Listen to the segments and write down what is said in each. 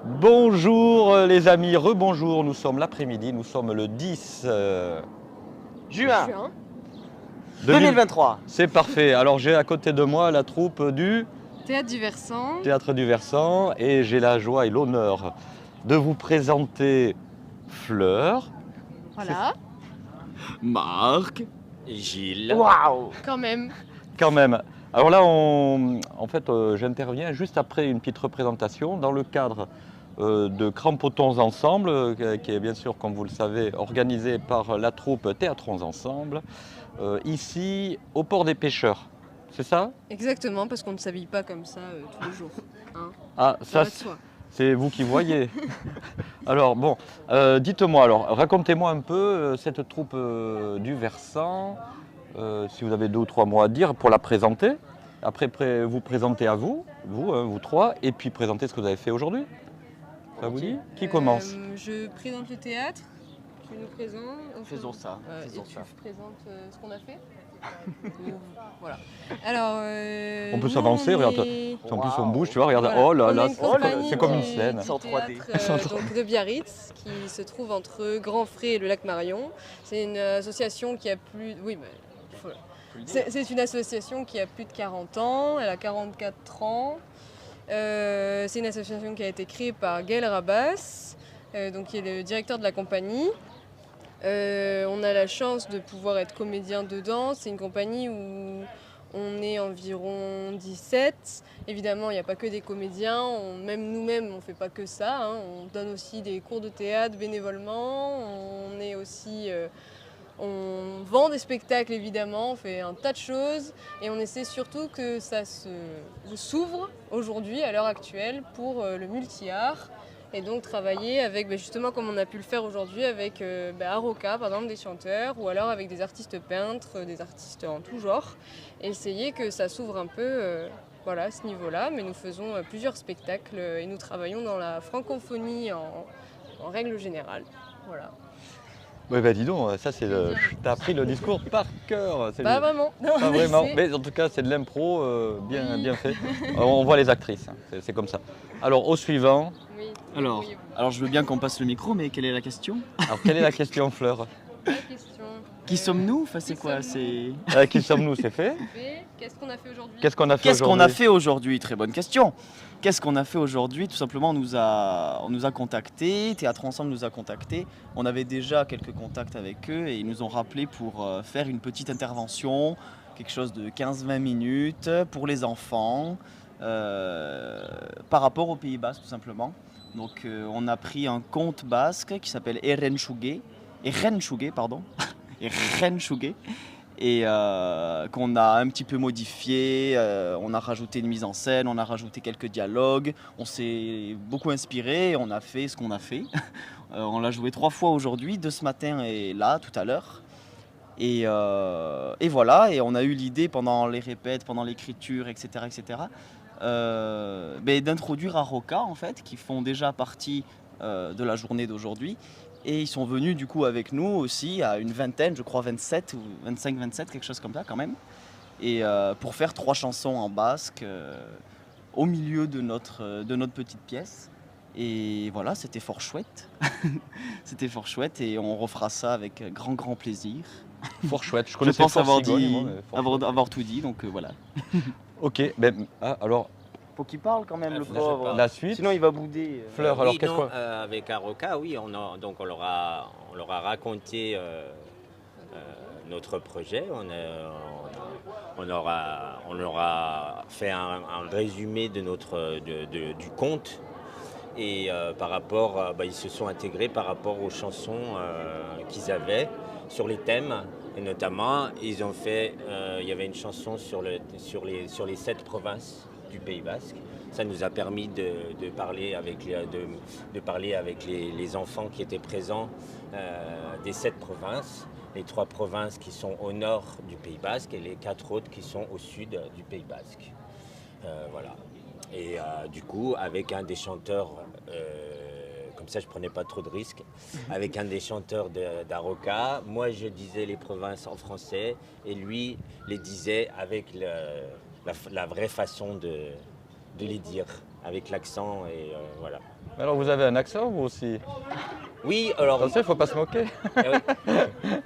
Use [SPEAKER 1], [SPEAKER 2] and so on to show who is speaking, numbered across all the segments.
[SPEAKER 1] Bonjour les amis, rebonjour, nous sommes l'après-midi, nous sommes le 10
[SPEAKER 2] Juin
[SPEAKER 3] Juin.
[SPEAKER 2] 2023.
[SPEAKER 1] C'est parfait, alors j'ai à côté de moi la troupe du
[SPEAKER 3] Théâtre du Versant.
[SPEAKER 1] Théâtre du Versant et j'ai la joie et l'honneur de vous présenter Fleur.
[SPEAKER 3] Voilà.
[SPEAKER 4] Marc, Gilles.
[SPEAKER 2] Waouh!
[SPEAKER 3] Quand même.
[SPEAKER 1] Quand même. Alors là, j'interviens juste après une petite représentation dans le cadre de Crampotons Ensemble, qui est bien sûr, comme vous le savez, organisé par la troupe Théâtrons Ensemble, ici au Port des Pêcheurs. C'est ça?
[SPEAKER 3] Exactement, parce qu'on ne s'habille pas comme ça tous les jours. Hein.
[SPEAKER 1] Ah,
[SPEAKER 3] Ça
[SPEAKER 1] ça,
[SPEAKER 3] va de soi.
[SPEAKER 1] c'est vous qui voyez. Alors bon, dites-moi alors, racontez-moi un peu cette troupe du Versant, si vous avez 2 ou 3 mots à dire pour la présenter. Après, vous présentez à vous, vous trois, et puis présenter ce que vous avez fait aujourd'hui. Ça vous dit? Qui commence?
[SPEAKER 3] Je présente le théâtre. Tu nous présentes.
[SPEAKER 2] Faisons ça.
[SPEAKER 3] Et
[SPEAKER 2] Faisons
[SPEAKER 3] tu
[SPEAKER 2] ça.
[SPEAKER 3] présentes ce qu'on a fait. Voilà. Alors.
[SPEAKER 1] On peut
[SPEAKER 3] nous,
[SPEAKER 1] s'avancer,
[SPEAKER 3] on
[SPEAKER 1] regarde.
[SPEAKER 3] est-
[SPEAKER 1] En plus, on
[SPEAKER 2] Waouh.
[SPEAKER 1] bouge, tu vois, regarde.
[SPEAKER 3] Voilà.
[SPEAKER 1] Oh là
[SPEAKER 3] On
[SPEAKER 1] là,
[SPEAKER 3] est une compagnie
[SPEAKER 1] c'est comme une
[SPEAKER 3] du-
[SPEAKER 1] scène.
[SPEAKER 3] du
[SPEAKER 2] C'est en 3D.
[SPEAKER 3] théâtre, donc de Biarritz, qui se trouve entre Grand Frais et le lac Marion. C'est une association qui a plus. Oui, mais. faut- C'est une association qui a plus de 40 ans, elle a 44 ans. C'est une association qui a été créée par Gaël Rabas, donc qui est le directeur de la compagnie. On a la chance de pouvoir être comédien dedans. C'est une compagnie où on est environ 17. Évidemment, il n'y a pas que des comédiens. Même nous-mêmes, on ne fait pas que ça. Hein. On donne aussi des cours de théâtre bénévolement. On est aussi... on vend des spectacles évidemment, on fait un tas de choses et on essaie surtout que ça s'ouvre aujourd'hui, à l'heure actuelle, pour le multi-art et donc travailler avec, justement comme on a pu le faire aujourd'hui avec Aroka, par exemple, des chanteurs ou alors avec des artistes peintres, des artistes en tout genre, et essayer que ça s'ouvre un peu voilà, à ce niveau-là. Mais nous faisons plusieurs spectacles et nous travaillons dans la francophonie en règle générale. Voilà.
[SPEAKER 1] Oui, bah dis donc, ça c'est t'as appris le discours par cœur. C'est
[SPEAKER 3] Pas vraiment. Non,
[SPEAKER 1] Pas vraiment,
[SPEAKER 3] c'est-
[SPEAKER 1] mais en tout cas c'est de l'impro bien,
[SPEAKER 3] Oui.
[SPEAKER 1] bien fait. On voit les actrices, hein, c'est comme ça. Alors au suivant,
[SPEAKER 3] Oui.
[SPEAKER 4] Alors,
[SPEAKER 3] Oui,
[SPEAKER 4] alors je veux bien qu'on passe le micro, mais quelle est la question?
[SPEAKER 1] alors quelle est la question Fleur?
[SPEAKER 3] la question.
[SPEAKER 4] Qui sommes-nous? Enfin, c'est
[SPEAKER 3] qui
[SPEAKER 4] quoi?
[SPEAKER 3] sommes-nous
[SPEAKER 4] C'est
[SPEAKER 1] Qui sommes-nous? C'est fait.
[SPEAKER 3] Qu'est-ce qu'on a fait aujourd'hui?
[SPEAKER 1] Qu'est-ce qu'on a fait
[SPEAKER 4] Qu'est-ce qu'on
[SPEAKER 1] aujourd'hui?
[SPEAKER 4] a fait aujourd'hui? Très bonne question. Qu'est-ce qu'on a fait aujourd'hui? Tout simplement, on nous a contactés, Théâtre Ensemble nous a contactés. On avait déjà quelques contacts avec eux et ils nous ont rappelé pour faire une petite intervention, quelque chose de 15-20 minutes pour les enfants, par rapport au Pays Basque tout simplement. Donc on a pris un conte basque qui s'appelle Erenchuge, pardon, Erenchuge, et qu'on a un petit peu modifié, on a rajouté une mise en scène, on a rajouté quelques dialogues, on s'est beaucoup inspiré, on a fait ce qu'on a fait. On l'a joué 3 fois aujourd'hui, 2 ce matin et là, tout à l'heure. Et voilà, et on a eu l'idée pendant les répètes, pendant l'écriture, etc., d'introduire Aroka, en fait, qui font déjà partie de la journée d'aujourd'hui. Et ils sont venus du coup avec nous aussi à une vingtaine, je crois 27 ou 25-27, quelque chose comme ça quand même. Et pour faire 3 chansons en basque au milieu de notre petite pièce. Et voilà, c'était fort chouette. C'était fort chouette et on refera ça avec grand plaisir.
[SPEAKER 1] Fort chouette. Je
[SPEAKER 4] Je
[SPEAKER 1] connaissais
[SPEAKER 4] pense
[SPEAKER 1] Fort
[SPEAKER 4] avoir,
[SPEAKER 1] Cigogne,
[SPEAKER 4] dit,
[SPEAKER 1] moi, mais fort chouette.
[SPEAKER 4] avoir tout dit, donc voilà.
[SPEAKER 1] Ok, alors
[SPEAKER 2] Faut qu'il parle quand même, le
[SPEAKER 5] Là, je
[SPEAKER 2] pauvre.
[SPEAKER 5] parle.
[SPEAKER 1] la suite.
[SPEAKER 2] Sinon, il va bouder.
[SPEAKER 1] Fleur, alors
[SPEAKER 5] Oui,
[SPEAKER 1] qu'est-ce
[SPEAKER 5] non,
[SPEAKER 1] qu'on...
[SPEAKER 5] avec Aroka, oui, donc on leur a raconté notre projet. On leur a fait un résumé de du conte. Et par rapport, ils se sont intégrés par rapport aux chansons qu'ils avaient sur les thèmes. Et notamment, ils ont fait, il y avait une chanson sur les 7 provinces du Pays Basque. Ça nous a permis de parler avec les enfants qui étaient présents des 7 provinces. Les 3 provinces qui sont au nord du Pays Basque et les 4 autres qui sont au sud du Pays Basque. Voilà. Et du coup, avec un des chanteurs, comme ça je prenais pas trop de risques, avec un des chanteurs d'Aroka, moi je disais les provinces en français et lui les disait avec la vraie façon de les dire, avec l'accent et voilà.
[SPEAKER 1] Mais alors vous avez un accent vous aussi?
[SPEAKER 5] Oui, alors
[SPEAKER 1] Attention, il ne faut pas se moquer.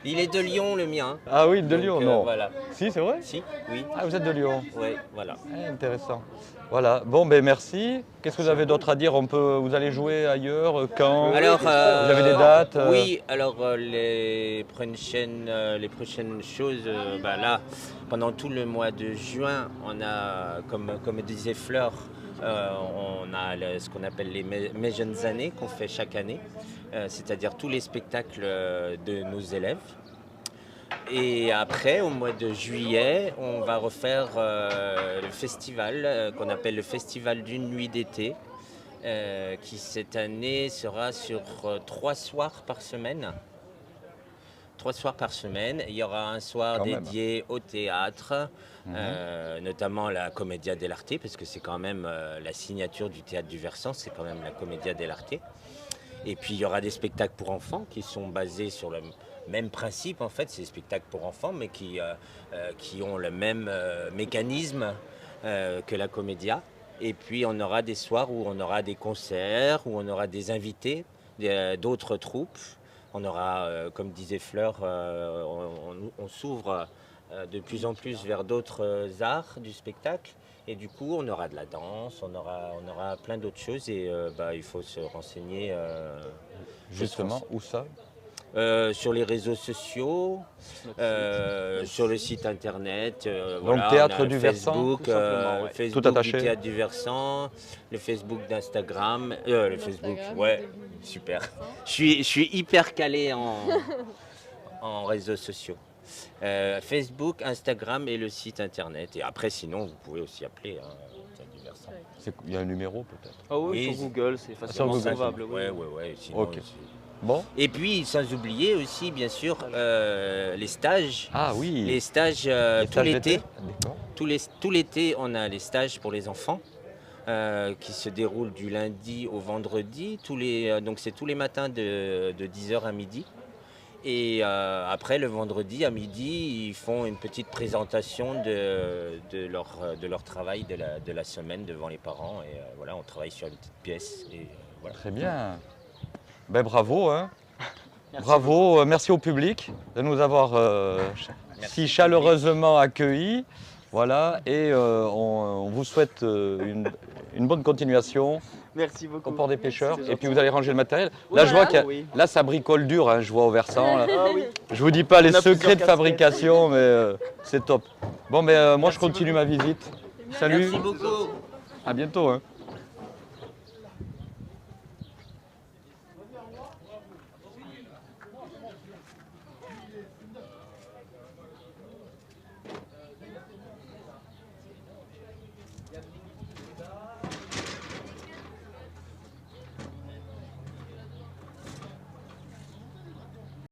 [SPEAKER 5] il est de Lyon le mien.
[SPEAKER 1] Ah oui, de
[SPEAKER 5] Donc,
[SPEAKER 1] Lyon, non.
[SPEAKER 5] Voilà.
[SPEAKER 1] Si, c'est vrai?
[SPEAKER 5] Si, oui.
[SPEAKER 1] Ah, vous êtes de Lyon.
[SPEAKER 5] Oui, voilà.
[SPEAKER 1] Intéressant. Voilà, bon, ben merci. Qu'est-ce que vous avez d'autre à dire? Vous allez jouer ailleurs, quand?
[SPEAKER 5] Alors,
[SPEAKER 1] vous avez des dates?
[SPEAKER 5] Oui, alors les prochaines choses, là, pendant tout le mois de juin, on a, comme disait Fleur, on a ce qu'on appelle les mes jeunes années qu'on fait chaque année, c'est-à-dire tous les spectacles de nos élèves. Et après, au mois de juillet, on va refaire le festival qu'on appelle le Festival d'une nuit d'été, qui cette année sera sur 3 soirs par semaine. 3 soirs par semaine. Il y aura un soir
[SPEAKER 1] Quand même.
[SPEAKER 5] dédié au théâtre, notamment la Commedia dell'arte, parce que c'est quand même la signature du théâtre du Versant, c'est quand même la Commedia dell'arte. Et puis il y aura des spectacles pour enfants qui sont basés sur le même principe, en fait, c'est des spectacles pour enfants, mais qui ont le même mécanisme que la Commedia. Et puis on aura des soirs où on aura des concerts, où on aura des invités d'autres troupes. On aura, comme disait Fleur, on s'ouvre de plus en plus vers d'autres arts du spectacle. Et du coup, on aura de la danse, on aura plein d'autres choses. Et il faut se renseigner.
[SPEAKER 1] Justement, où ça?
[SPEAKER 5] Sur les réseaux sociaux, sur le site internet.
[SPEAKER 1] Donc Théâtre du Versant,
[SPEAKER 5] Facebook,
[SPEAKER 2] tout simplement, ouais.
[SPEAKER 5] Facebook
[SPEAKER 1] Tout attaché.
[SPEAKER 5] du Théâtre du Versant, le Facebook d'Instagram, le Facebook, ouais, super. Je suis hyper calé en réseaux sociaux. Facebook, Instagram et le site internet. Et après, sinon, vous pouvez aussi appeler Théâtre du Versant.
[SPEAKER 1] Il y a un numéro peut-être?
[SPEAKER 2] Ah oui,
[SPEAKER 5] Oui,
[SPEAKER 2] sur Google, c'est facilement
[SPEAKER 1] Google.
[SPEAKER 2] trouvable. Oui.
[SPEAKER 5] Ouais. Sinon,
[SPEAKER 1] Ok. Bon.
[SPEAKER 5] Et puis, sans oublier aussi, bien sûr, les stages.
[SPEAKER 1] Ah oui.
[SPEAKER 5] Les stages
[SPEAKER 1] Les
[SPEAKER 5] tout
[SPEAKER 1] stages
[SPEAKER 5] l'été.
[SPEAKER 1] d'été? D'accord.
[SPEAKER 5] Tout l'été, on a les stages pour les enfants qui se déroulent du lundi au vendredi. Donc c'est tous les matins de 10h à midi. Et après, le vendredi à midi, ils font une petite présentation de leur travail de la semaine devant les parents. Et voilà, on travaille sur une petite pièce. Et, voilà.
[SPEAKER 1] Très bien. Ben bravo, hein. Bravo, merci au public de nous avoir si chaleureusement accueillis. Voilà, et on vous souhaite une bonne continuation
[SPEAKER 2] Merci beaucoup.
[SPEAKER 1] au port des pêcheurs.
[SPEAKER 2] C'est
[SPEAKER 1] Et puis
[SPEAKER 2] gentil.
[SPEAKER 1] vous allez ranger le matériel.
[SPEAKER 2] Oui,
[SPEAKER 1] Là, je vois
[SPEAKER 2] voilà,
[SPEAKER 1] que
[SPEAKER 2] oui.
[SPEAKER 1] là, ça bricole dur, hein, je vois au Versant. Là.
[SPEAKER 2] Ah oui.
[SPEAKER 1] Je vous dis pas les
[SPEAKER 2] On a
[SPEAKER 1] secrets
[SPEAKER 2] plusieurs
[SPEAKER 1] de fabrication, mais c'est top. Bon, mais moi, je continue ma visite. Salut,
[SPEAKER 5] Merci beaucoup.
[SPEAKER 1] à bientôt. Hein.